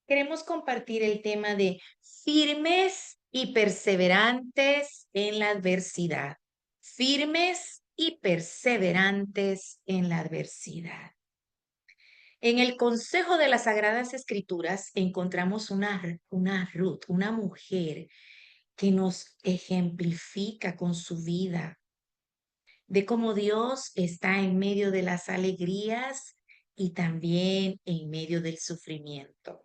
queremos compartir el tema de firmes y perseverantes en la adversidad. Firmes y perseverantes en la adversidad. En el consejo de las Sagradas Escrituras encontramos una Ruth, una mujer que nos ejemplifica con su vida de cómo Dios está en medio de las alegrías y también en medio del sufrimiento.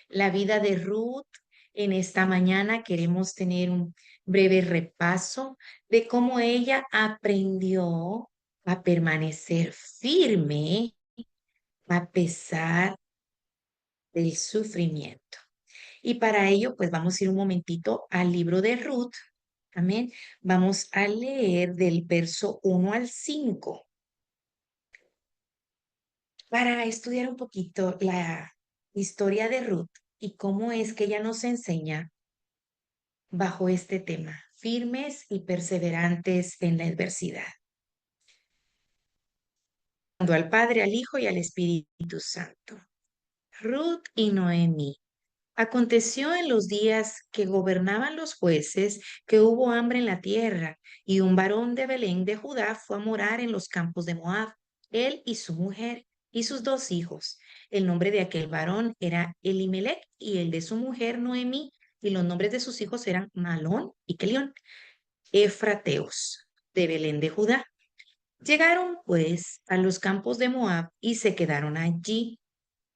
La vida de Ruth, en esta mañana queremos tener un breve repaso de cómo ella aprendió a permanecer firme a pesar del sufrimiento. Y para ello, pues vamos a ir un momentito al libro de Ruth. Amén. Vamos a leer del verso 1 al 5 para estudiar un poquito la historia de Ruth y cómo es que ella nos enseña bajo este tema, firmes y perseverantes en la adversidad. Al Padre, al Hijo y al Espíritu Santo. Ruth y Noemi. Aconteció en los días que gobernaban los jueces que hubo hambre en la tierra, y un varón de Belén de Judá fue a morar en los campos de Moab, él y su mujer y sus 2 hijos. El nombre de aquel varón era Elimelech y el de su mujer Noemí, y los nombres de sus hijos eran Malón y Kelión, efrateos de Belén de Judá. Llegaron pues a los campos de Moab y se quedaron allí.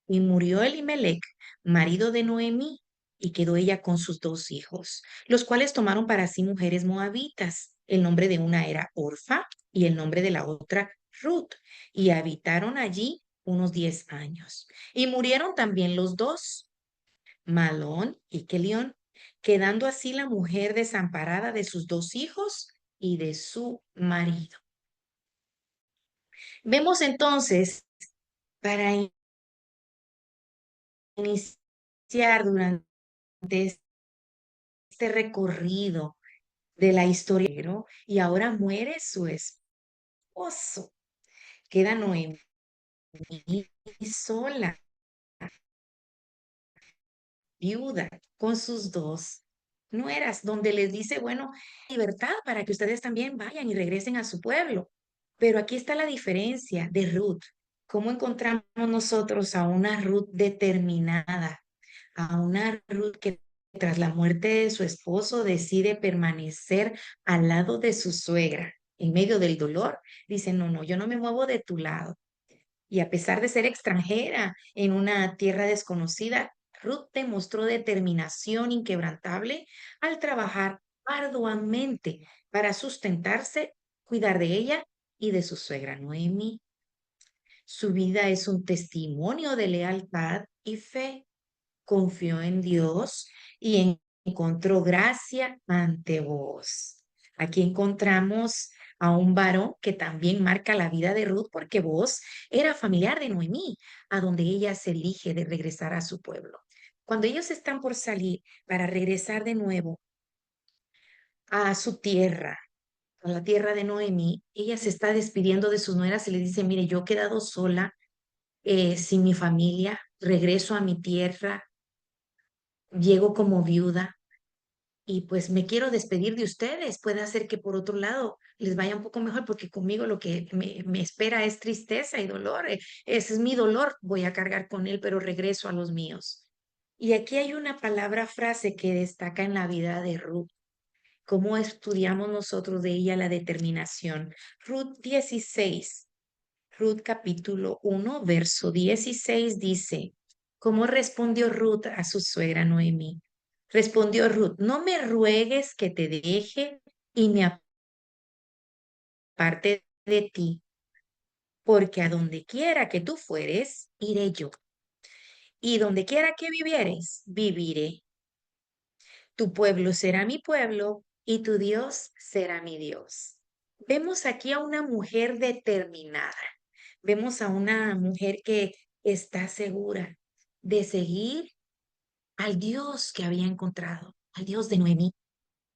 Y murió Elimelech, marido de Noemí, y quedó ella con sus 2 hijos, los cuales tomaron para sí mujeres moabitas. El nombre de una era Orfa y el nombre de la otra Ruth, y habitaron allí unos 10 años. Y murieron también los dos, Malón y Kelión, quedando así la mujer desamparada de sus 2 hijos y de su marido. Vemos entonces, para iniciar durante este recorrido de la historia, ¿no? Y ahora muere su esposo. Queda Noemí sola, viuda, con sus 2 nueras, donde les dice, bueno, libertad para que ustedes también vayan y regresen a su pueblo. Pero aquí está la diferencia de Ruth. ¿Cómo encontramos nosotros a una Ruth determinada, a una Ruth que tras la muerte de su esposo decide permanecer al lado de su suegra en medio del dolor? Dice, no, no, yo no me muevo de tu lado. Y a pesar de ser extranjera en una tierra desconocida, Ruth demostró determinación inquebrantable al trabajar arduamente para sustentarse, cuidar de ella y de su suegra Noemi. Su vida es un testimonio de lealtad y fe. Confió en Dios y encontró gracia ante vos. Aquí encontramos a un varón que también marca la vida de Ruth porque vos era familiar de Noemí, a donde ella se elige de regresar a su pueblo. Cuando ellos están por salir para regresar de nuevo a su tierra, a la tierra de Noemí, ella se está despidiendo de sus nueras y le dice, mire, yo he quedado sola, sin mi familia, regreso a mi tierra, llego como viuda y pues me quiero despedir de ustedes. Puede hacer que por otro lado les vaya un poco mejor porque conmigo lo que me espera es tristeza y dolor. Ese es mi dolor, voy a cargar con él, pero regreso a los míos. Y aquí hay una palabra frase que destaca en la vida de Ruth. ¿Cómo estudiamos nosotros de ella la determinación? Ruth 16, Ruth capítulo 1, verso 16 dice, ¿cómo respondió Ruth a su suegra Noemí? Respondió Ruth, no me ruegues que te deje y me aparte de ti, porque a donde quiera que tú fueres, iré yo, y donde quiera que vivieres, viviré. Tu pueblo será mi pueblo y tu Dios será mi Dios. Vemos aquí a una mujer determinada. Vemos a una mujer que está segura de seguir al Dios que había encontrado, al Dios de Noemí.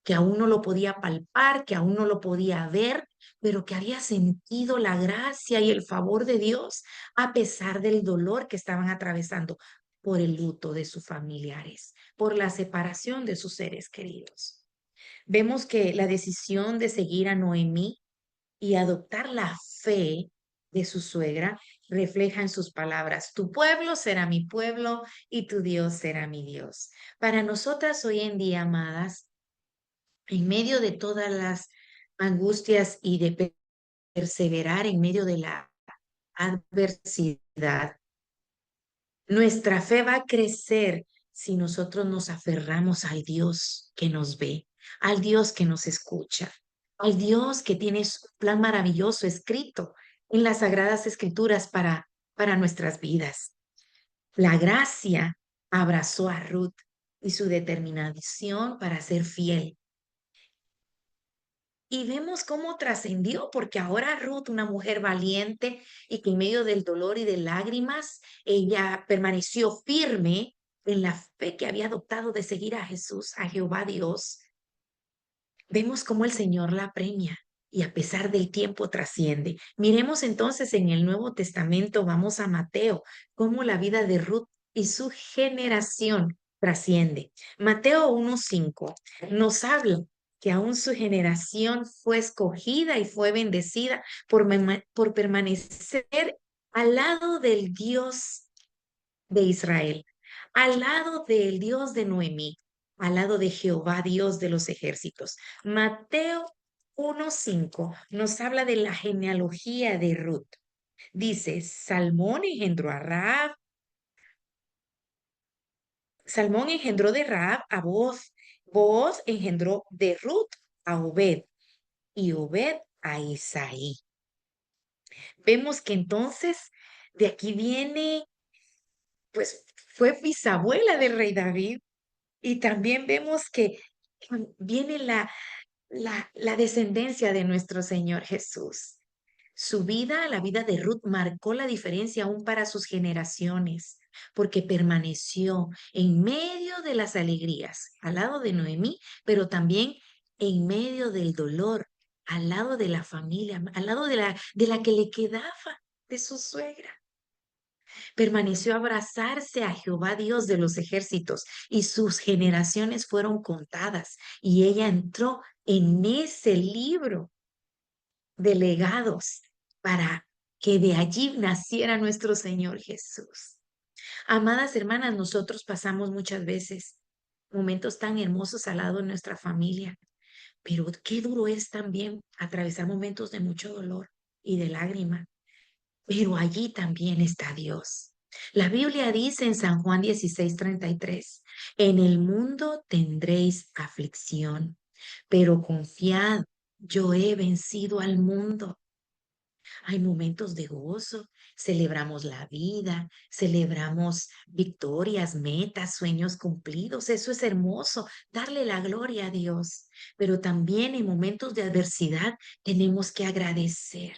que aún no lo podía palpar, que aún no lo podía ver, pero que había sentido la gracia y el favor de Dios a pesar del dolor que estaban atravesando por el luto de sus familiares, por la separación de sus seres queridos. Vemos que la decisión de seguir a Noemí y adoptar la fe de su suegra refleja en sus palabras: tu pueblo será mi pueblo y tu Dios será mi Dios. Para nosotras hoy en día, amadas, en medio de todas las angustias y de perseverar en medio de la adversidad, nuestra fe va a crecer si nosotros nos aferramos al Dios que nos ve, al Dios que nos escucha, al Dios que tiene su plan maravilloso escrito en las Sagradas Escrituras para nuestras vidas. La gracia abrazó a Ruth y su determinación para ser fiel. Y vemos cómo trascendió, porque ahora Ruth, una mujer valiente y que en medio del dolor y de lágrimas, ella permaneció firme en la fe que había adoptado de seguir a Jesús, a Jehová Dios. Vemos cómo el Señor la premia y a pesar del tiempo trasciende. Miremos entonces en el Nuevo Testamento, vamos a Mateo, cómo la vida de Ruth y su generación trasciende. Mateo 1:5 nos habla que aún su generación fue escogida y fue bendecida por permanecer al lado del Dios de Israel, al lado del Dios de Noemí, al lado de Jehová, Dios de los ejércitos. Mateo 1:5 nos habla de la genealogía de Ruth. Dice: Salmón engendró a Rahab, Salmón engendró de Rahab a Booz, Booz engendró de Ruth a Obed y Obed a Isaí. Vemos que entonces de aquí viene, pues fue bisabuela del rey David. Y también vemos que viene la descendencia de nuestro Señor Jesús. Su vida, la vida de Ruth, marcó la diferencia aún para sus generaciones, porque permaneció en medio de las alegrías, al lado de Noemí, pero también en medio del dolor, al lado de la familia, al lado de la que le quedaba de su suegra. Permaneció a abrazarse a Jehová Dios de los ejércitos y sus generaciones fueron contadas y ella entró en ese libro de legados para que de allí naciera nuestro Señor Jesús. Amadas hermanas, nosotros pasamos muchas veces momentos tan hermosos al lado de nuestra familia, pero qué duro es también atravesar momentos de mucho dolor y de lágrima, pero allí también está Dios. La Biblia dice en San Juan 16:33, en el mundo tendréis aflicción, pero confiad, yo he vencido al mundo. Hay momentos de gozo, celebramos la vida, celebramos victorias, metas, sueños cumplidos. Eso es hermoso, darle la gloria a Dios. Pero también en momentos de adversidad tenemos que agradecer.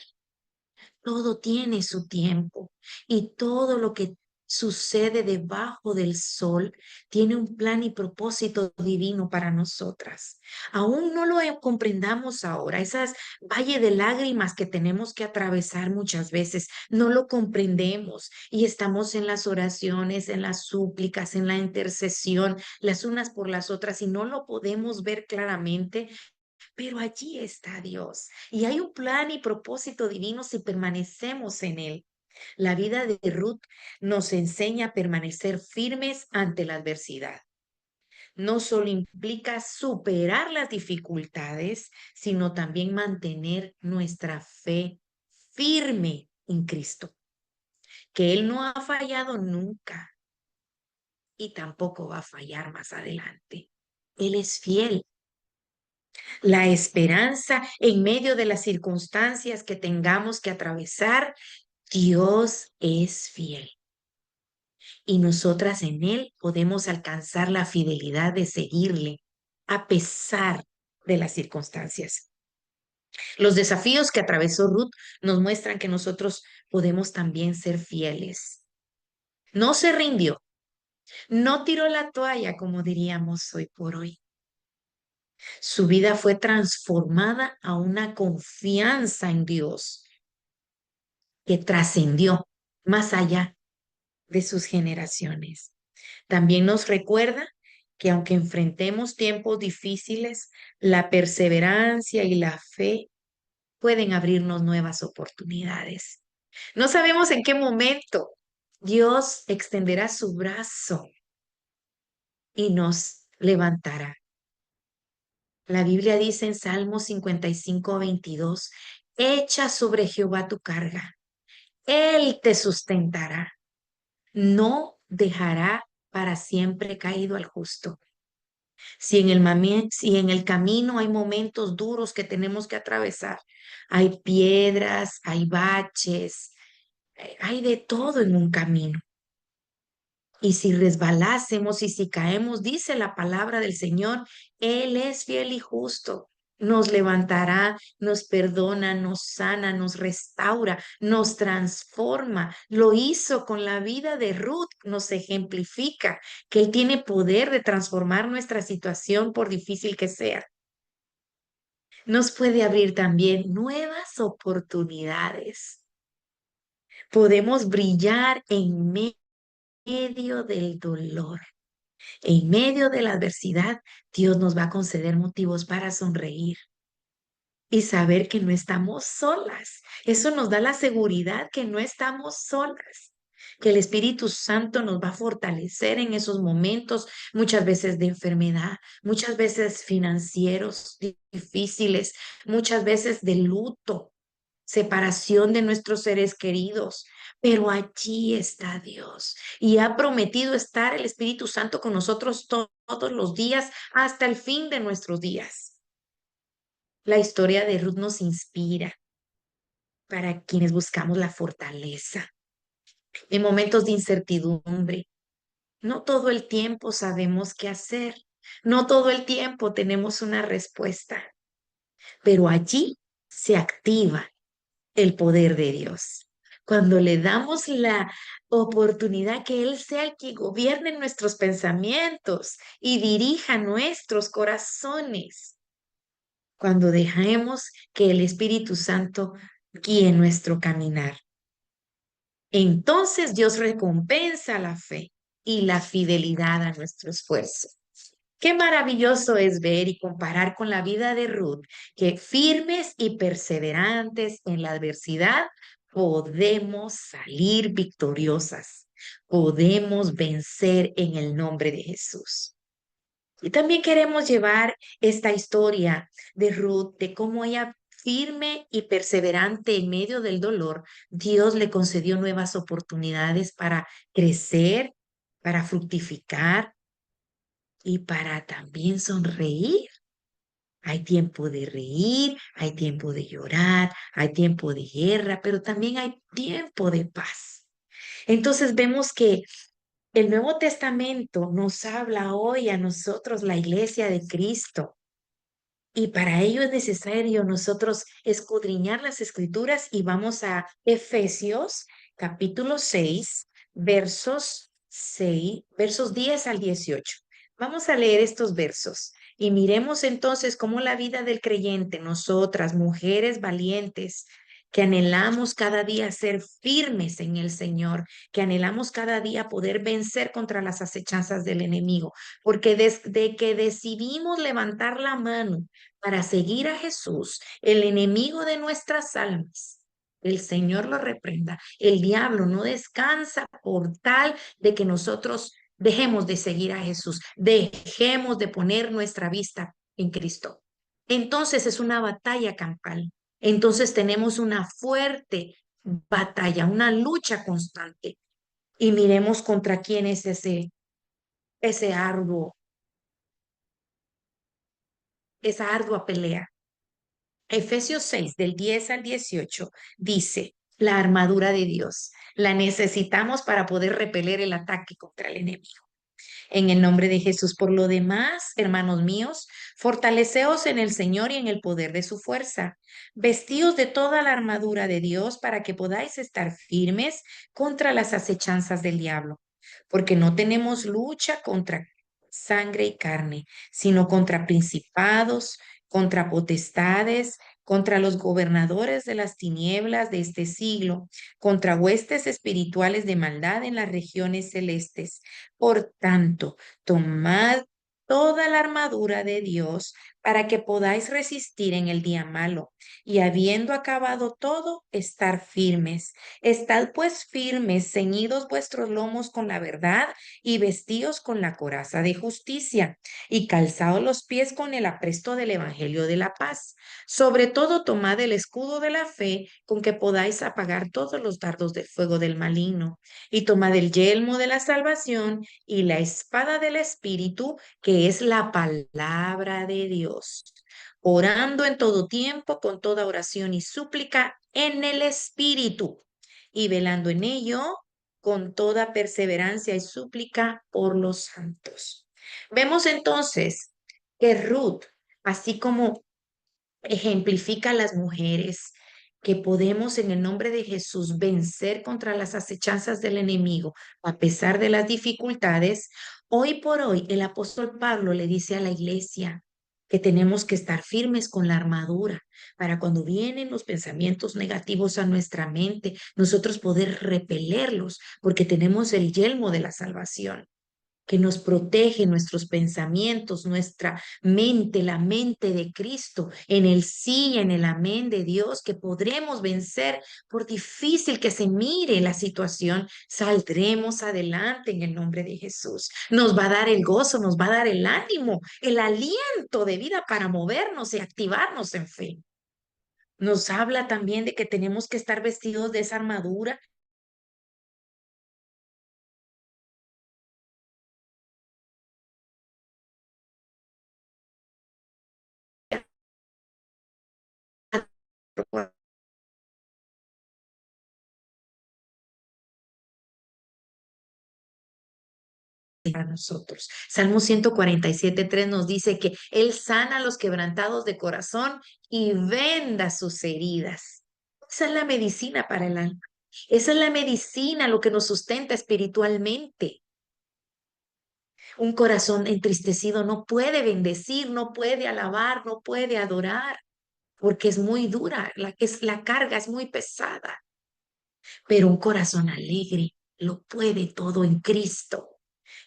Todo tiene su tiempo y todo lo que sucede debajo del sol tiene un plan y propósito divino para nosotras. Aún no lo comprendamos ahora, esas valle de lágrimas que tenemos que atravesar muchas veces, no lo comprendemos y estamos en las oraciones, en las súplicas, en la intercesión, las unas por las otras y no lo podemos ver claramente, pero allí está Dios y hay un plan y propósito divino si permanecemos en él. La vida de Ruth nos enseña a permanecer firmes ante la adversidad. No solo implica superar las dificultades, sino también mantener nuestra fe firme en Cristo, que Él no ha fallado nunca y tampoco va a fallar más adelante. Él es fiel. La esperanza en medio de las circunstancias que tengamos que atravesar, Dios es fiel y nosotras en Él podemos alcanzar la fidelidad de seguirle a pesar de las circunstancias. Los desafíos que atravesó Ruth nos muestran que nosotros podemos también ser fieles. No se rindió, no tiró la toalla, como diríamos hoy por hoy. Su vida fue transformada a una confianza en Dios que trascendió más allá de sus generaciones. También nos recuerda que aunque enfrentemos tiempos difíciles, la perseverancia y la fe pueden abrirnos nuevas oportunidades. No sabemos en qué momento Dios extenderá su brazo y nos levantará. La Biblia dice en Salmo 55:22, echa sobre Jehová tu carga, Él te sustentará, no dejará para siempre caído al justo. Si en el camino hay momentos duros que tenemos que atravesar, hay piedras, hay baches, hay de todo en un camino. Y si resbalásemos y si caemos, dice la palabra del Señor, Él es fiel y justo. Nos levantará, nos perdona, nos sana, nos restaura, nos transforma. Lo hizo con la vida de Ruth, nos ejemplifica que Él tiene poder de transformar nuestra situación por difícil que sea. Nos puede abrir también nuevas oportunidades. Podemos brillar en medio del dolor. En medio de la adversidad, Dios nos va a conceder motivos para sonreír y saber que no estamos solas. Eso nos da la seguridad que no estamos solas, que el Espíritu Santo nos va a fortalecer en esos momentos, muchas veces de enfermedad, muchas veces financieros difíciles, muchas veces de luto, separación de nuestros seres queridos, pero allí está Dios y ha prometido estar el Espíritu Santo con nosotros todos los días hasta el fin de nuestros días. La historia de Ruth nos inspira para quienes buscamos la fortaleza en momentos de incertidumbre. No todo el tiempo sabemos qué hacer, no todo el tiempo tenemos una respuesta, pero allí se activa el poder de Dios. Cuando le damos la oportunidad que Él sea el que gobierne nuestros pensamientos y dirija nuestros corazones. Cuando dejemos que el Espíritu Santo guíe nuestro caminar. Entonces Dios recompensa la fe y la fidelidad a nuestro esfuerzo. Qué maravilloso es ver y comparar con la vida de Ruth, que firmes y perseverantes en la adversidad, podemos salir victoriosas, podemos vencer en el nombre de Jesús. Y también queremos llevar esta historia de Ruth, de cómo ella firme y perseverante en medio del dolor, Dios le concedió nuevas oportunidades para crecer, para fructificar y para también sonreír. Hay tiempo de reír, hay tiempo de llorar, hay tiempo de guerra, pero también hay tiempo de paz. Entonces vemos que el Nuevo Testamento nos habla hoy a nosotros, la iglesia de Cristo, y para ello es necesario nosotros escudriñar las escrituras y vamos a Efesios capítulo 6, versos 10 al 18. Vamos a leer estos versos y miremos entonces cómo la vida del creyente, nosotras, mujeres valientes, que anhelamos cada día ser firmes en el Señor, que anhelamos cada día poder vencer contra las acechanzas del enemigo, porque desde que decidimos levantar la mano para seguir a Jesús, el enemigo de nuestras almas, el Señor lo reprenda. El diablo no descansa por tal de que nosotros dejemos de seguir a Jesús, dejemos de poner nuestra vista en Cristo. Entonces es una batalla campal. Entonces tenemos una fuerte batalla, una lucha constante. Y miremos contra quién es ese arduo, esa ardua pelea. Efesios 6, del 10 al 18, dice, la armadura de Dios. La necesitamos para poder repeler el ataque contra el enemigo. En el nombre de Jesús, por lo demás, hermanos míos, fortaleceos en el Señor y en el poder de su fuerza. Vestíos de toda la armadura de Dios para que podáis estar firmes contra las acechanzas del diablo. Porque no tenemos lucha contra sangre y carne, sino contra principados, contra potestades, contra los gobernadores de las tinieblas de este siglo, contra huestes espirituales de maldad en las regiones celestes. Por tanto, tomad toda la armadura de Dios para que podáis resistir en el día malo, y habiendo acabado todo, estar firmes. Estad pues firmes, ceñidos vuestros lomos con la verdad y vestíos con la coraza de justicia, y calzaos los pies con el apresto del evangelio de la paz. Sobre todo tomad el escudo de la fe, con que podáis apagar todos los dardos de fuego del maligno, y tomad el yelmo de la salvación y la espada del Espíritu, que es la palabra de Dios, orando en todo tiempo con toda oración y súplica en el Espíritu, y velando en ello con toda perseverancia y súplica por los santos. Vemos entonces que Ruth, así como ejemplifica a las mujeres, que podemos en el nombre de Jesús vencer contra las acechanzas del enemigo a pesar de las dificultades, hoy por hoy el apóstol Pablo le dice a la iglesia que tenemos que estar firmes con la armadura para cuando vienen los pensamientos negativos a nuestra mente, nosotros poder repelerlos porque tenemos el yelmo de la salvación que nos protege nuestros pensamientos, nuestra mente, la mente de Cristo, en el sí y en el amén de Dios, que podremos vencer por difícil que se mire la situación, saldremos adelante en el nombre de Jesús. Nos va a dar el gozo, nos va a dar el ánimo, el aliento de vida para movernos y activarnos en fe. Nos habla también de que tenemos que estar vestidos de esa armadura para nosotros. Salmo 147:3 nos dice que Él sana a los quebrantados de corazón y venda sus heridas. Esa es la medicina para el alma. Esa es la medicina, lo que nos sustenta espiritualmente. Un corazón entristecido no puede bendecir, no puede alabar, no puede adorar, porque es muy dura, la carga es muy pesada. Pero un corazón alegre lo puede todo en Cristo.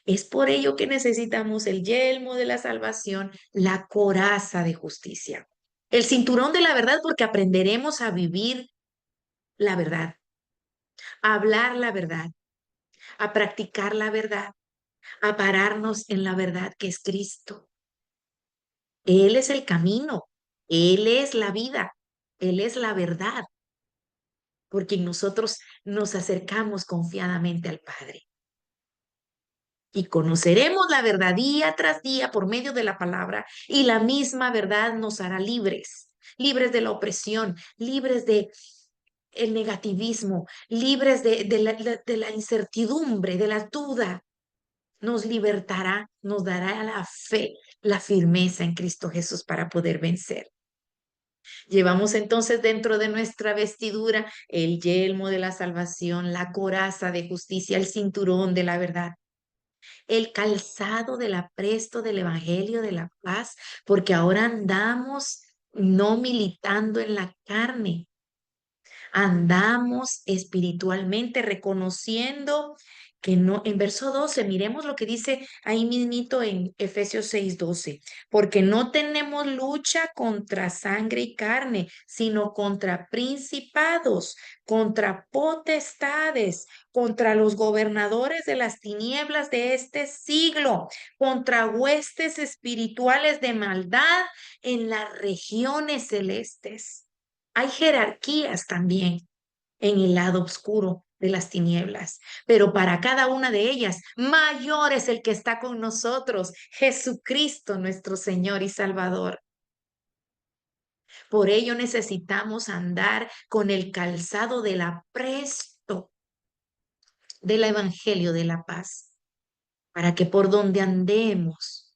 Es por ello que necesitamos el yelmo de la salvación, la coraza de justicia, el cinturón de la verdad, porque aprenderemos a vivir la verdad, a hablar la verdad, a practicar la verdad, a pararnos en la verdad que es Cristo. Él es el camino, Él es la vida, Él es la verdad, porque nosotros nos acercamos confiadamente al Padre. Y conoceremos la verdad día tras día por medio de la palabra, y la misma verdad nos hará libres, libres de la opresión, libres de el negativismo, libres de la incertidumbre, de la duda. Nos libertará, nos dará la fe, la firmeza en Cristo Jesús para poder vencer. Llevamos entonces dentro de nuestra vestidura el yelmo de la salvación, la coraza de justicia, el cinturón de la verdad, el calzado del apresto del Evangelio de la paz, porque ahora andamos no militando en la carne, andamos espiritualmente reconociendo que no, en verso 12, miremos lo que dice ahí mismito en Efesios 6:12, porque no tenemos lucha contra sangre y carne, sino contra principados, contra potestades, contra los gobernadores de las tinieblas de este siglo, contra huestes espirituales de maldad en las regiones celestes. Hay jerarquías también en el lado oscuro de las tinieblas, pero para cada una de ellas, mayor es el que está con nosotros, Jesucristo nuestro Señor y Salvador. Por ello necesitamos andar con el calzado del apresto del Evangelio de la paz, para que por donde andemos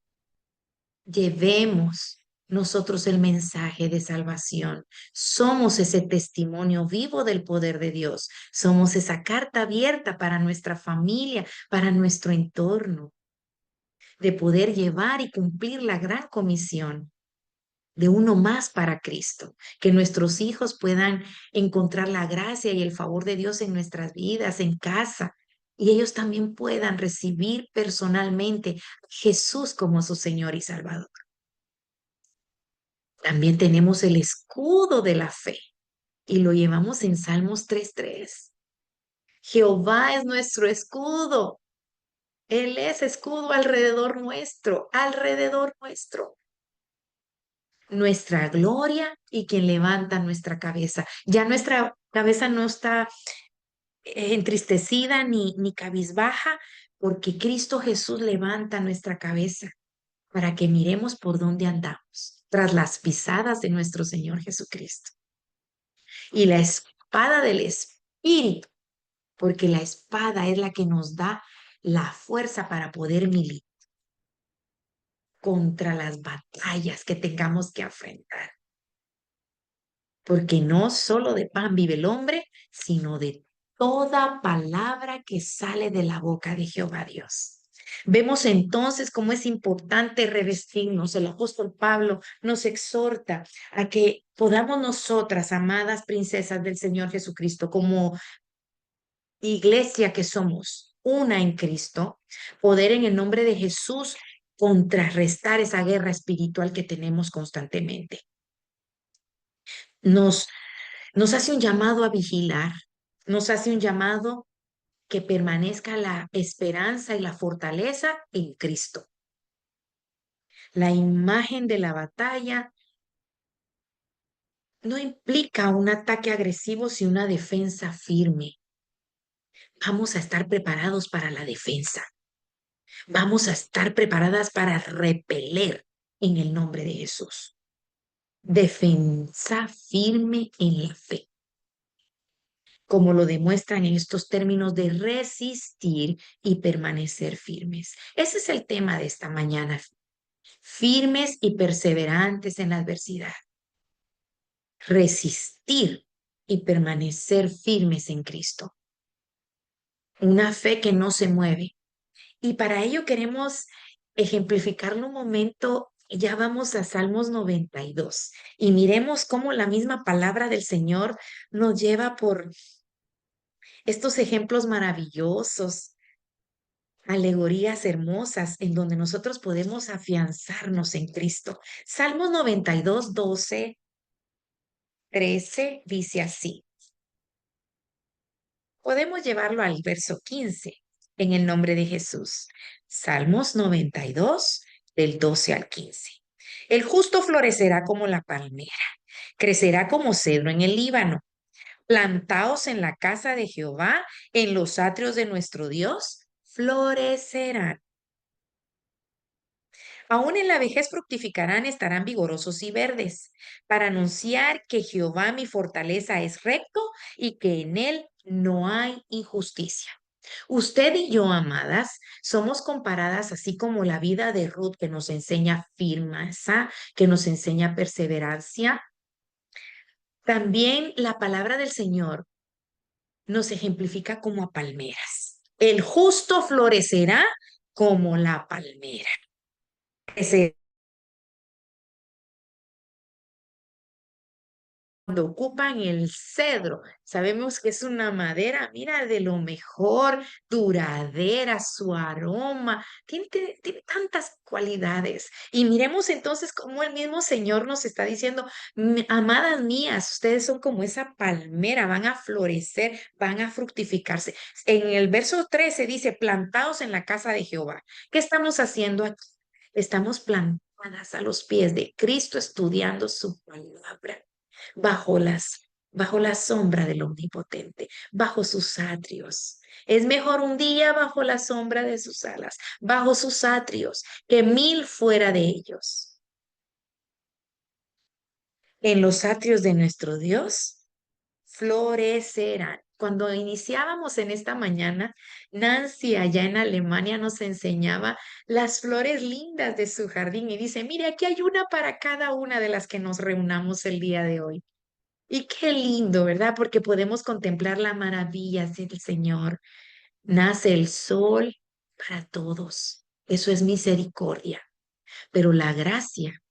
llevemos nosotros el mensaje de salvación. Somos ese testimonio vivo del poder de Dios. Somos esa carta abierta para nuestra familia, para nuestro entorno. de poder llevar y cumplir la gran comisión de uno más para Cristo, que nuestros hijos puedan encontrar la gracia y el favor de Dios en nuestras vidas, en casa, y ellos también puedan recibir personalmente a Jesús como su Señor y Salvador. También tenemos el escudo de la fe y lo llevamos en Salmos 3:3. Jehová es nuestro escudo. Él es escudo alrededor nuestro, alrededor nuestro. Nuestra gloria y quien levanta nuestra cabeza. Ya nuestra cabeza no está entristecida ni cabizbaja, porque Cristo Jesús levanta nuestra cabeza para que miremos por dónde andamos, tras las pisadas de nuestro Señor Jesucristo. Y la espada del Espíritu, porque la espada es la que nos da la fuerza para poder militar contra las batallas que tengamos que enfrentar. Porque no solo de pan vive el hombre, sino de toda palabra que sale de la boca de Jehová Dios. Vemos entonces cómo es importante revestirnos. El apóstol Pablo nos exhorta a que podamos nosotras, amadas princesas del Señor Jesucristo, como iglesia que somos, una en Cristo, poder en el nombre de Jesús contrarrestar esa guerra espiritual que tenemos constantemente. Nos Nos hace un llamado a vigilar, nos hace un llamado que permanezca la esperanza y la fortaleza en Cristo. La imagen de la batalla no implica un ataque agresivo, sino una defensa firme. Vamos a estar preparados para la defensa. Vamos a estar preparadas para repeler en el nombre de Jesús. Defensa firme en la fe, como lo demuestran en estos términos de resistir y permanecer firmes. Ese es el tema de esta mañana. Firmes y perseverantes en la adversidad. Resistir y permanecer firmes en Cristo. Una fe que no se mueve. Y para ello queremos ejemplificarlo un momento. Ya vamos a Salmos 92 y miremos cómo la misma palabra del Señor nos lleva por estos ejemplos maravillosos, alegorías hermosas en donde nosotros podemos afianzarnos en Cristo. Salmos 92, 12, 13 dice así. Podemos llevarlo al verso 15 en el nombre de Jesús. Salmos 92, del 12 al 15. El justo florecerá como la palmera, crecerá como cedro en el Líbano. Plantaos en la casa de Jehová, en los atrios de nuestro Dios, florecerán. Aún en la vejez fructificarán, estarán vigorosos y verdes, para anunciar que Jehová mi fortaleza es recto y que en él no hay injusticia. Usted y yo, amadas, somos comparadas así como la vida de Ruth que nos enseña firmeza, que nos enseña perseverancia. También la palabra del Señor nos ejemplifica como a palmeras. El justo florecerá como la palmera. Cuando ocupan el cedro, sabemos que es una madera, mira, de lo mejor, duradera, su aroma, tiene tantas cualidades. Y miremos entonces cómo el mismo Señor nos está diciendo, Amadas mías, ustedes son como esa palmera, van a florecer, van a fructificarse". En el verso 13 dice, plantaos en la casa de Jehová. ¿Qué estamos haciendo aquí? Estamos plantadas a los pies de Cristo estudiando su palabra bajo bajo la sombra del Omnipotente, bajo sus atrios. Es mejor un día bajo la sombra de sus alas, bajo sus atrios, que 1000 fuera de ellos. En los atrios de nuestro Dios florecerán. Cuando iniciábamos en esta mañana, Nancy allá en Alemania nos enseñaba las flores lindas de su jardín y dice, mire, aquí hay una para cada una de las que nos reunamos el día de hoy. Y qué lindo, ¿verdad? Porque podemos contemplar la maravilla del Señor. Nace el sol para todos. Eso es misericordia. Pero la gracia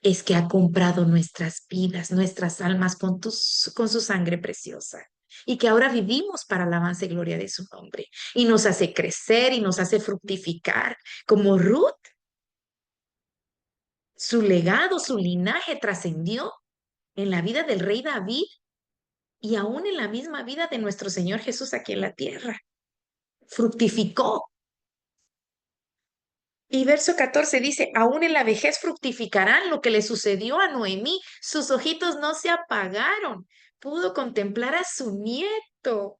es que ha comprado nuestras vidas, nuestras almas con su sangre preciosa. Y que ahora vivimos para alabanza y gloria de su nombre. Y nos hace crecer y nos hace fructificar. Como Ruth, su legado, su linaje trascendió en la vida del rey David y aún en la misma vida de nuestro Señor Jesús aquí en la tierra. Fructificó. Y verso 14 dice, aún en la vejez fructificarán lo que le sucedió a Noemí. Sus ojitos no se apagaron. Pudo contemplar a su nieto,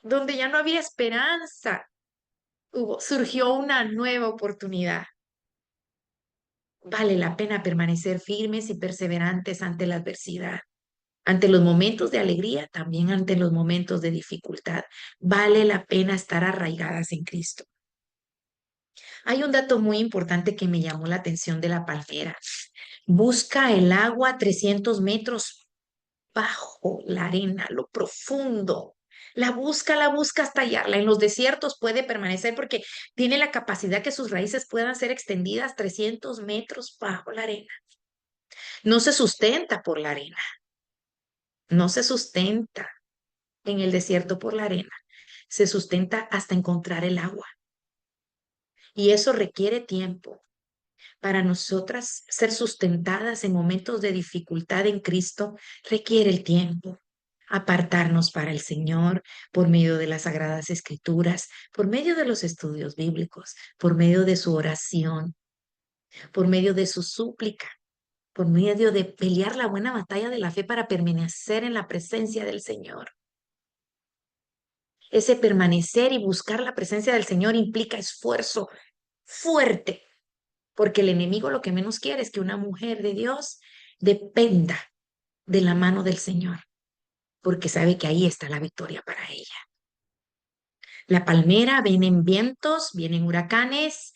donde ya no había esperanza. Surgió una nueva oportunidad. Vale la pena permanecer firmes y perseverantes ante la adversidad. Ante los momentos de alegría, también ante los momentos de dificultad. Vale la pena estar arraigadas en Cristo. Hay un dato muy importante que me llamó la atención de la palmera. Busca el agua 300 metros bajo la arena, lo profundo. La busca hasta hallarla. En los desiertos puede permanecer porque tiene la capacidad que sus raíces puedan ser extendidas 300 metros bajo la arena. No se sustenta por la arena, no se sustenta en el desierto por la arena, se sustenta hasta encontrar el agua. Y eso requiere tiempo. Para nosotras ser sustentadas en momentos de dificultad en Cristo requiere el tiempo. Apartarnos para el Señor por medio de las Sagradas Escrituras, por medio de los estudios bíblicos, por medio de su oración, por medio de su súplica, por medio de pelear la buena batalla de la fe para permanecer en la presencia del Señor. Ese permanecer y buscar la presencia del Señor implica esfuerzo fuerte, porque el enemigo lo que menos quiere es que una mujer de Dios dependa de la mano del Señor, porque sabe que ahí está la victoria para ella. La palmera, vienen vientos, vienen huracanes,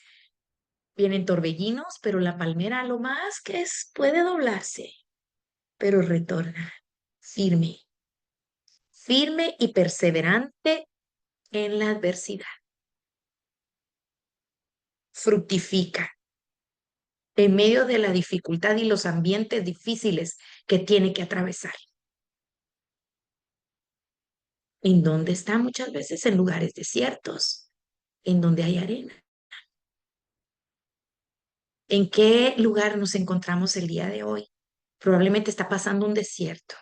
vienen torbellinos, pero la palmera lo más que es puede doblarse, pero retorna firme, firme y perseverante en la adversidad. Fructifica en medio de la dificultad y los ambientes difíciles que tiene que atravesar. ¿En dónde está? Muchas veces en lugares desiertos, en donde hay arena. ¿En qué lugar nos encontramos el día de hoy? Probablemente está pasando un desierto,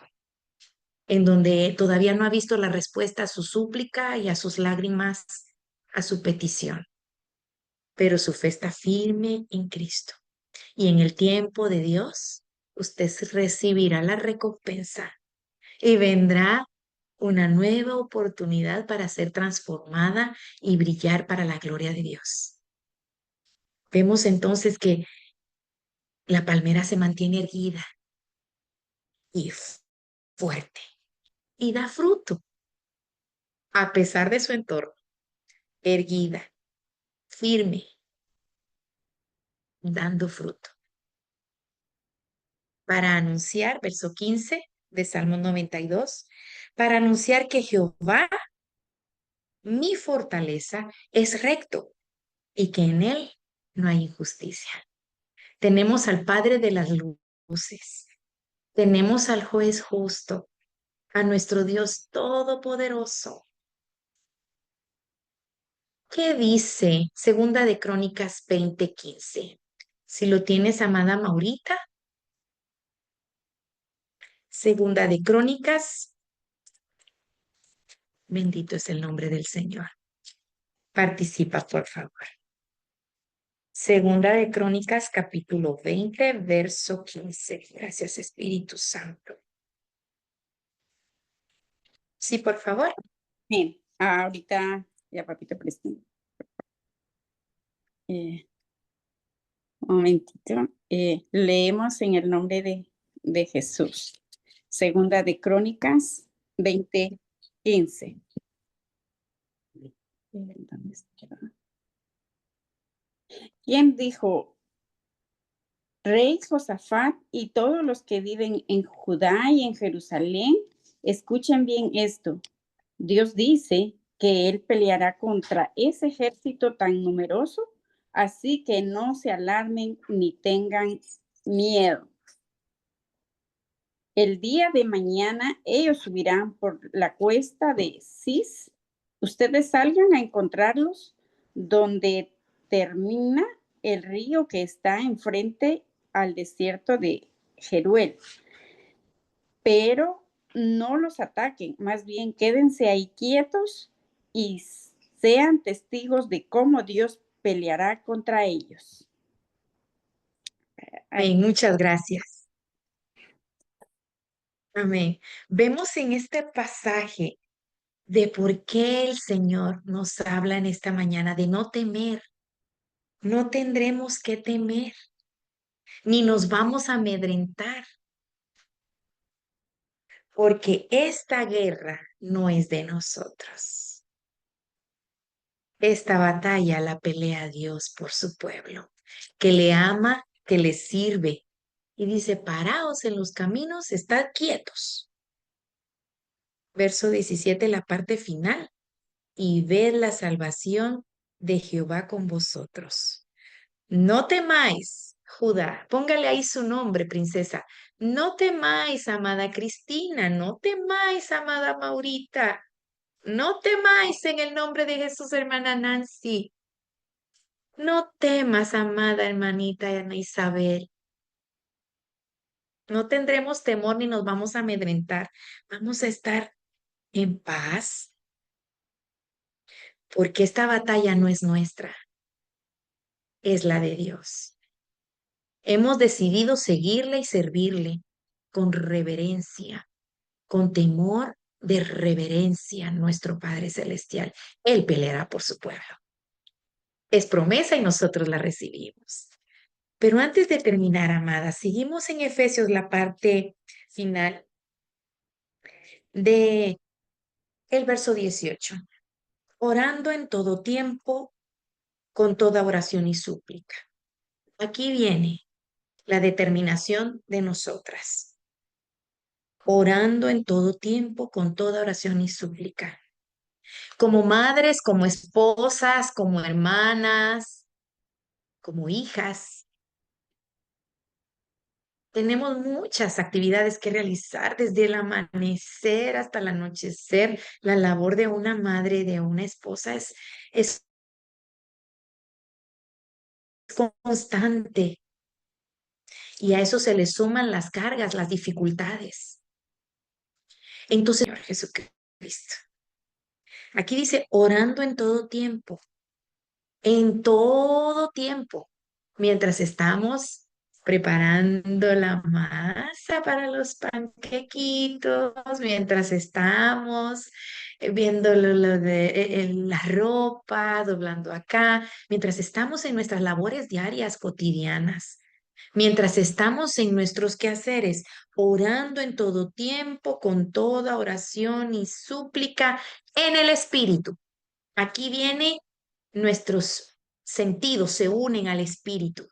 en donde todavía no ha visto la respuesta a su súplica y a sus lágrimas, a su petición, pero su fe está firme en Cristo. Y en el tiempo de Dios, usted recibirá la recompensa y vendrá una nueva oportunidad para ser transformada y brillar para la gloria de Dios. Vemos entonces que la palmera se mantiene erguida y fuerte y da fruto a pesar de su entorno, erguida, firme, dando fruto. Para anunciar, verso 15 de Salmo 92, para anunciar que Jehová, mi fortaleza, es recto y que en él no hay injusticia. Tenemos al Padre de las luces, tenemos al juez justo, a nuestro Dios todopoderoso. ¿Qué dice Segunda de Crónicas 20:15? Si lo tienes, amada Maurita. Segunda de Crónicas, bendito es el nombre del Señor. Participa, por favor. Segunda de Crónicas, capítulo 20, verso 15. Gracias, Espíritu Santo. Sí, por favor. Bien, ahorita ya papito presto. Un momentito. Leemos en el nombre de Jesús. Segunda de Crónicas 20:15. ¿Quién dijo? Rey Josafat y todos los que viven en Judá y en Jerusalén, escuchen bien esto. Dios dice, que Él peleará contra ese ejército tan numeroso, así que no se alarmen ni tengan miedo. El día de mañana ellos subirán por la cuesta de Cis. Ustedes salgan a encontrarlos donde termina el río que está enfrente al desierto de Jeruel. Pero no los ataquen, más bien quédense ahí quietos y sean testigos de cómo Dios peleará contra ellos. Amén. Muchas gracias. Amén. Vemos en este pasaje de por qué el Señor nos habla en esta mañana de no temer. No tendremos que temer, ni nos vamos a amedrentar, porque esta guerra no es de nosotros. Esta batalla la pelea Dios por su pueblo, que le ama, que le sirve. Y dice, paraos en los caminos, estad quietos. Verso 17, la parte final. Y ved la salvación de Jehová con vosotros. No temáis, Judá, póngale ahí su nombre, princesa. No temáis, amada Cristina, no temáis, amada Maurita, no temáis en el nombre de Jesús, hermana Nancy. No temas, amada hermanita Ana Isabel. No tendremos temor ni nos vamos a amedrentar. Vamos a estar en paz, porque esta batalla no es nuestra, es la de Dios. Hemos decidido seguirle y servirle con reverencia, con temor de reverencia a nuestro Padre Celestial. Él peleará por su pueblo. Es promesa y nosotros la recibimos. Pero antes de terminar, amada, seguimos en Efesios, la parte final de el verso 18. Orando en todo tiempo, con toda oración y súplica. Aquí viene la determinación de nosotras. Orando en todo tiempo, con toda oración y súplica. Como madres, como esposas, como hermanas, como hijas. Tenemos muchas actividades que realizar desde el amanecer hasta el anochecer. La labor de una madre, de una esposa es constante y a eso se le suman las cargas, las dificultades. Entonces, Señor Jesucristo, aquí dice orando en todo tiempo, mientras estamos preparando la masa para los panquequitos, mientras estamos viendo lo de la ropa, doblando acá, mientras estamos en nuestras labores diarias cotidianas, mientras estamos en nuestros quehaceres, orando en todo tiempo, con toda oración y súplica en el Espíritu. Aquí viene nuestros sentidos se unen al espíritu,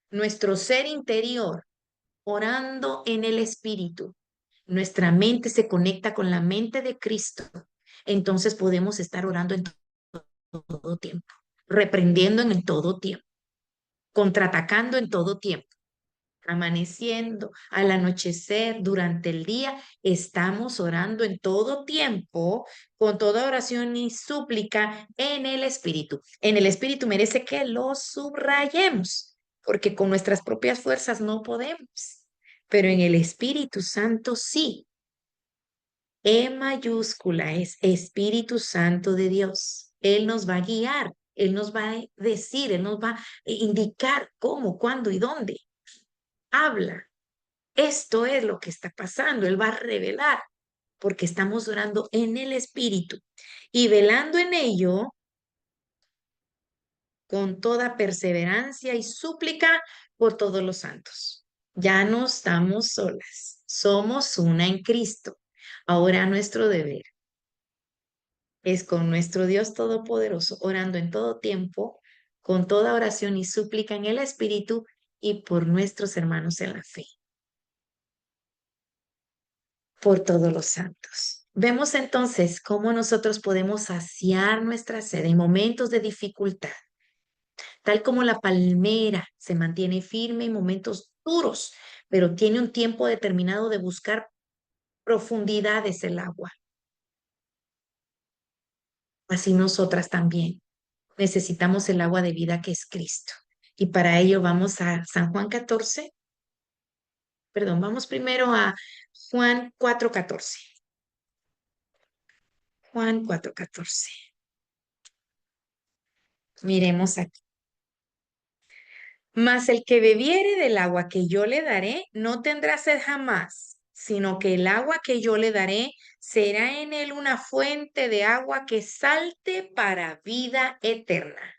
nuestro ser interior orando en el espíritu, nuestra mente se conecta con la mente de Cristo, entonces podemos estar orando en todo tiempo, reprendiendo en todo tiempo, contraatacando en todo tiempo. Amaneciendo, al anochecer, durante el día, estamos orando en todo tiempo, con toda oración y súplica en el Espíritu. En el Espíritu merece que lo subrayemos, porque con nuestras propias fuerzas no podemos, pero en el Espíritu Santo sí. E mayúscula es Espíritu Santo de Dios. Él nos va a guiar, Él nos va a decir, Él nos va a indicar cómo, cuándo y dónde. Habla. Esto es lo que está pasando. Él va a revelar porque estamos orando en el Espíritu y velando en ello con toda perseverancia y súplica por todos los santos. Ya no estamos solas, somos una en Cristo. Ahora nuestro deber es con nuestro Dios Todopoderoso, orando en todo tiempo, con toda oración y súplica en el Espíritu y por nuestros hermanos en la fe, por todos los santos. Vemos entonces cómo nosotros podemos saciar nuestra sed en momentos de dificultad, tal como la palmera se mantiene firme en momentos duros, pero tiene un tiempo determinado de buscar profundidades el agua. Así nosotras también necesitamos el agua de vida que es Cristo. Y para ello vamos a San Juan 14, perdón, vamos primero a Juan 4:14. Juan 4:14. Miremos aquí. Mas el que bebiere del agua que yo le daré, no tendrá sed jamás, sino que el agua que yo le daré será en él una fuente de agua que salte para vida eterna.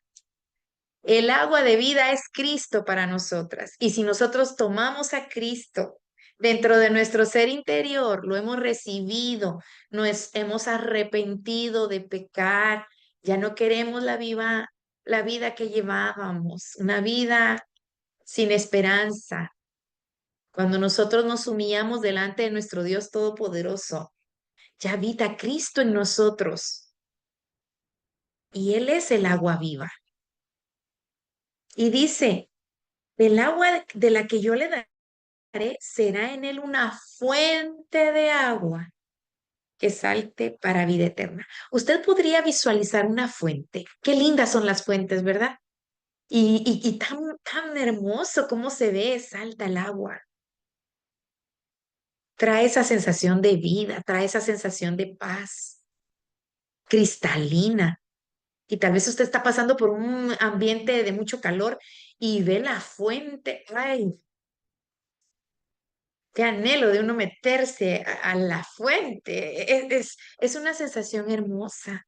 El agua de vida es Cristo para nosotras. Y si nosotros tomamos a Cristo dentro de nuestro ser interior, lo hemos recibido, nos hemos arrepentido de pecar, ya no queremos la vida que llevábamos, una vida sin esperanza. Cuando nosotros nos humillamos delante de nuestro Dios Todopoderoso, ya habita Cristo en nosotros y Él es el agua viva. Y dice, del agua de la que yo le daré, será en él una fuente de agua que salte para vida eterna. Usted podría visualizar una fuente. Qué lindas son las fuentes, ¿verdad? Y tan hermoso cómo se ve, salta el agua. Trae esa sensación de vida, trae esa sensación de paz cristalina. Y tal vez usted está pasando por un ambiente de mucho calor y ve la fuente. Ay, qué anhelo de uno meterse a la fuente. Es una sensación hermosa.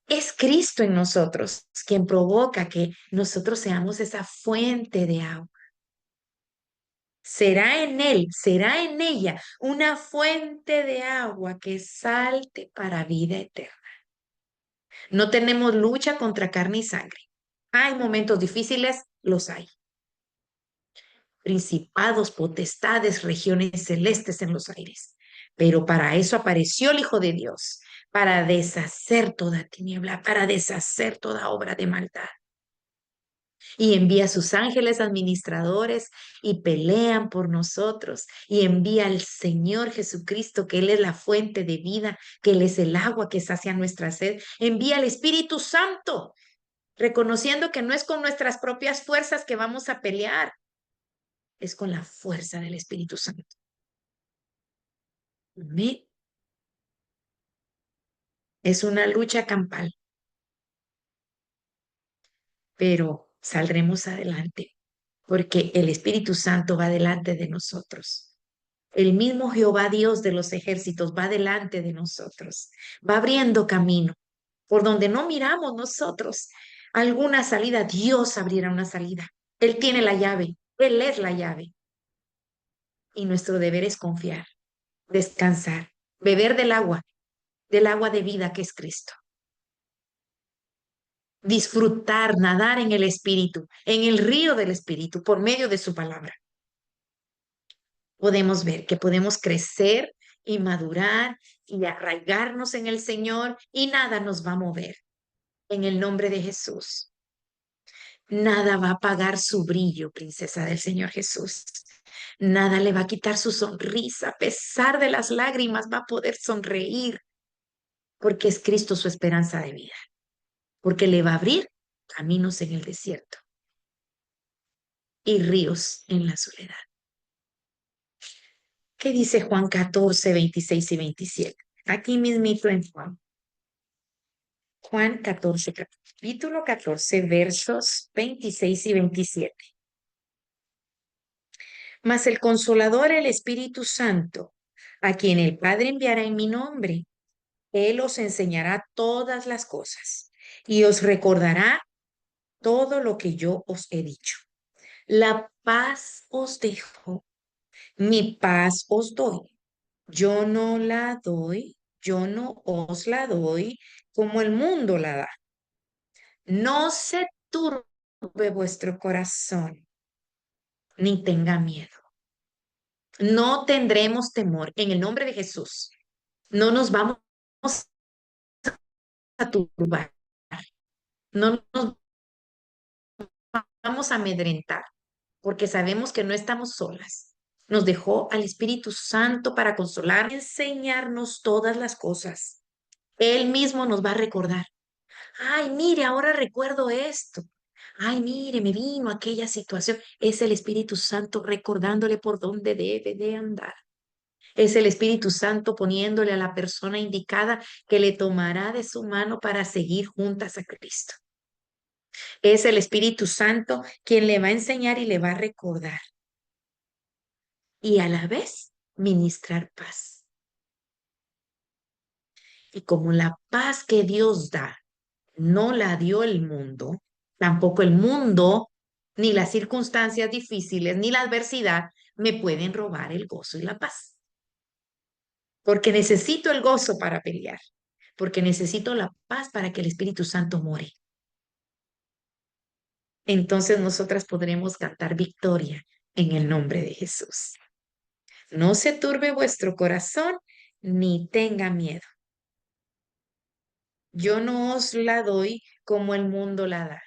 Es Cristo en nosotros quien provoca que nosotros seamos esa fuente de agua. Será en él, será en ella una fuente de agua que salte para vida eterna. No tenemos lucha contra carne y sangre. Hay momentos difíciles, los hay. Principados, potestades, regiones celestes en los aires. Pero para eso apareció el Hijo de Dios, para deshacer toda tiniebla, para deshacer toda obra de maldad. Y envía a sus ángeles administradores y pelean por nosotros. Y envía al Señor Jesucristo, que Él es la fuente de vida, que Él es el agua que sacia nuestra sed. Envía al Espíritu Santo, reconociendo que no es con nuestras propias fuerzas que vamos a pelear, es con la fuerza del Espíritu Santo. Amén. Es una lucha campal, pero saldremos adelante porque el Espíritu Santo va delante de nosotros. El mismo Jehová Dios de los ejércitos va delante de nosotros, va abriendo camino por donde no miramos nosotros alguna salida. Dios abrirá una salida. Él tiene la llave, Él es la llave. Y nuestro deber es confiar, descansar, beber del agua de vida que es Cristo. Disfrutar, nadar en el Espíritu, en el río del Espíritu, por medio de su palabra. Podemos ver que podemos crecer y madurar y arraigarnos en el Señor y nada nos va a mover. En el nombre de Jesús. Nada va a apagar su brillo, princesa del Señor Jesús. Nada le va a quitar su sonrisa. A pesar de las lágrimas, va a poder sonreír porque es Cristo su esperanza de vida. Porque le va a abrir caminos en el desierto y ríos en la soledad. ¿Qué dice Juan 14, 26 y 27? Aquí mismito en Juan. Juan 14, capítulo 14, versos 26 y 27. Mas el Consolador, el Espíritu Santo, a quien el Padre enviará en mi nombre, Él os enseñará todas las cosas y os recordará todo lo que yo os he dicho. La paz os dejo, mi paz os doy. Yo no la doy, yo no os la doy como el mundo la da. No se turbe vuestro corazón, ni tenga miedo. No tendremos temor en el nombre de Jesús. No nos vamos a turbar, no nos vamos a amedrentar, porque sabemos que no estamos solas. Nos dejó al Espíritu Santo para consolar, enseñarnos todas las cosas. Él mismo nos va a recordar. Ay, mire, ahora recuerdo esto. Ay, mire, me vino aquella situación. Es el Espíritu Santo recordándole por dónde debe de andar. Es el Espíritu Santo poniéndole a la persona indicada que le tomará de su mano para seguir juntas a Cristo. Es el Espíritu Santo quien le va a enseñar y le va a recordar y a la vez ministrar paz. Y como la paz que Dios da no la dio el mundo, tampoco el mundo, ni las circunstancias difíciles, ni la adversidad me pueden robar el gozo y la paz. Porque necesito el gozo para pelear, porque necesito la paz para que el Espíritu Santo more. Entonces nosotras podremos cantar victoria en el nombre de Jesús. No se turbe vuestro corazón ni tenga miedo. Yo no os la doy como el mundo la da.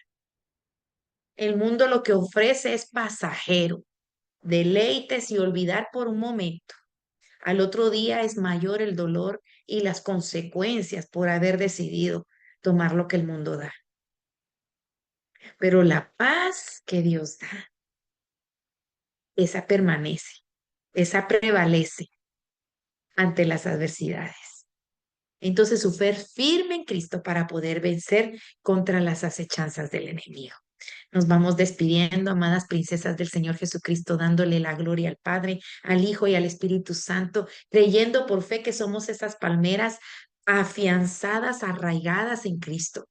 El mundo lo que ofrece es pasajero, deleites y olvidar por un momento. Al otro día es mayor el dolor y las consecuencias por haber decidido tomar lo que el mundo da. Pero la paz que Dios da, esa permanece, esa prevalece ante las adversidades. Entonces, su fe firme en Cristo para poder vencer contra las acechanzas del enemigo. Nos vamos despidiendo, amadas princesas del Señor Jesucristo, dándole la gloria al Padre, al Hijo y al Espíritu Santo, creyendo por fe que somos esas palmeras afianzadas, arraigadas en Cristo,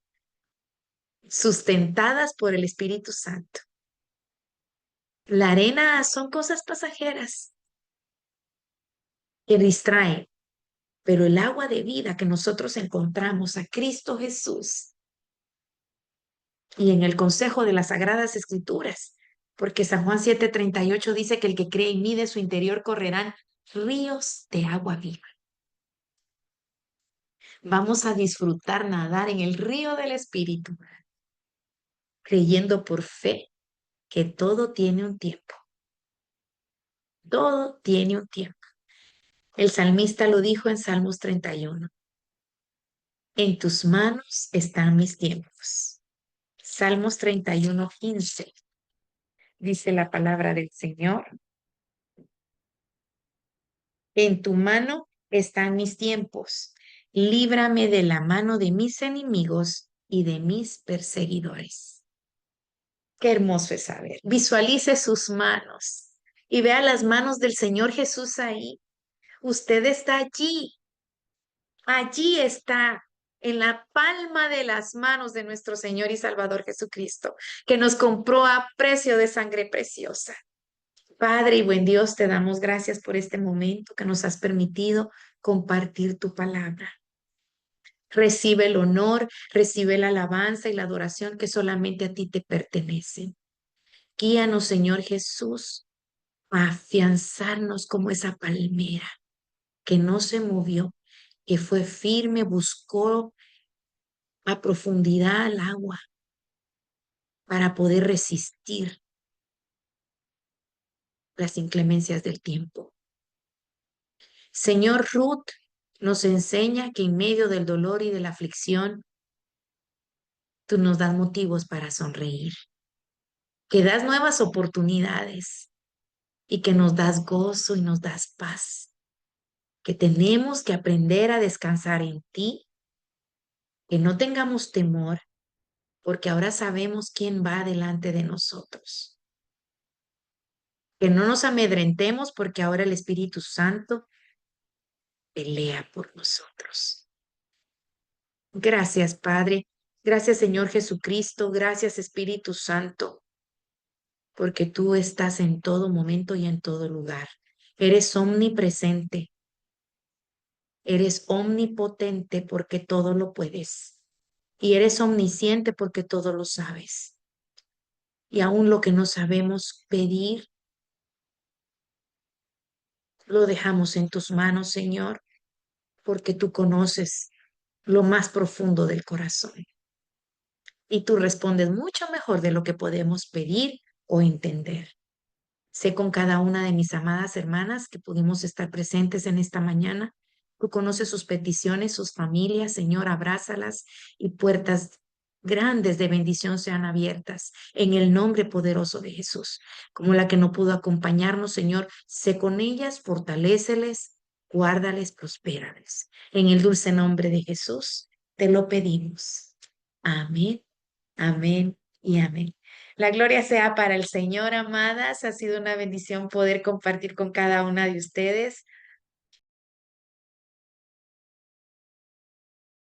sustentadas por el Espíritu Santo. La arena son cosas pasajeras que distraen, pero el agua de vida que nosotros encontramos a Cristo Jesús y en el consejo de las Sagradas Escrituras, porque San Juan 7:38 dice que el que cree en mí de su interior correrán ríos de agua viva. Vamos a disfrutar nadar en el río del Espíritu, creyendo por fe que todo tiene un tiempo. Todo tiene un tiempo. El salmista lo dijo en Salmos 31. En tus manos están mis tiempos. Salmos 31:15. Dice la palabra del Señor. En tu mano están mis tiempos. Líbrame de la mano de mis enemigos y de mis perseguidores. Qué hermoso es saber. Visualice sus manos y vea las manos del Señor Jesús ahí. Usted está allí. Allí está en la palma de las manos de nuestro Señor y Salvador Jesucristo, que nos compró a precio de sangre preciosa. Padre y buen Dios, te damos gracias por este momento que nos has permitido compartir tu palabra. Recibe el honor, recibe la alabanza y la adoración que solamente a ti te pertenecen. Guíanos, Señor Jesús, a afianzarnos como esa palmera que no se movió, que fue firme, buscó a profundidad al agua para poder resistir las inclemencias del tiempo. Señor, Ruth nos enseña que en medio del dolor y de la aflicción, tú nos das motivos para sonreír, que das nuevas oportunidades y que nos das gozo y nos das paz, que tenemos que aprender a descansar en ti, que no tengamos temor, porque ahora sabemos quién va delante de nosotros, que no nos amedrentemos porque ahora el Espíritu Santo pelea por nosotros. Gracias, Padre. Gracias, Señor Jesucristo. Gracias, Espíritu Santo, porque tú estás en todo momento y en todo lugar. Eres omnipresente. Eres omnipotente porque todo lo puedes. Y eres omnisciente porque todo lo sabes. Y aún lo que no sabemos pedir, lo dejamos en tus manos, Señor, porque tú conoces lo más profundo del corazón y tú respondes mucho mejor de lo que podemos pedir o entender. Sé con cada una de mis amadas hermanas que pudimos estar presentes en esta mañana. Tú conoces sus peticiones, sus familias, Señor, abrázalas y puertas grandes de bendición sean abiertas en el nombre poderoso de Jesús. Como la que no pudo acompañarnos, Señor, sé con ellas, fortaléceles, guárdales, prospérales. En el dulce nombre de Jesús te lo pedimos. Amén, amén y amén. La gloria sea para el Señor, amadas. Ha sido una bendición poder compartir con cada una de ustedes.